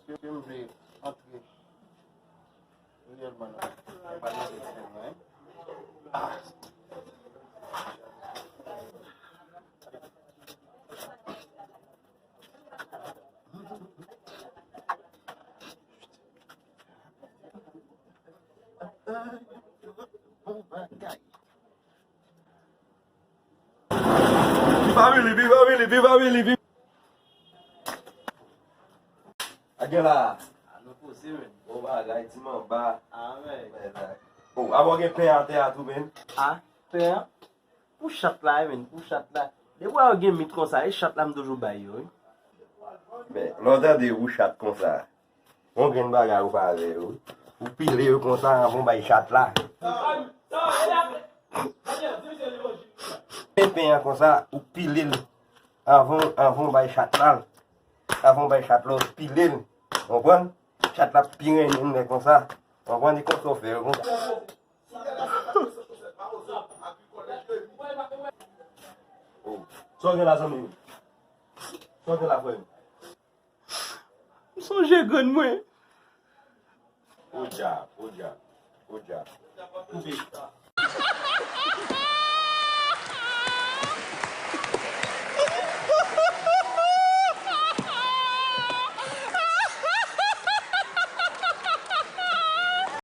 je vais entrer réellement dans le Viva. Agela. Não possível. Oh, bagay, ti man ba. Ah, ouais. Oh, avon gen pen an te a tou men. Ah, père. Pour chat là, men, pour chat là. De wa gen mit comme ça, et chat là m'dojou bay yo. Men, lontan de ou chat kon sa. On gen bagay ou pa ave ou. Ou pile yo kon sa avon bay chat la. Pen an kon sa, ou pile avon bay chat la. Avon bay chat la, pile. On pon? Chat la pire men kon sa. On pon di kon so fe kon. Oh, so gen la zami. So gen la fwe. Sonje gon mwen. Oja.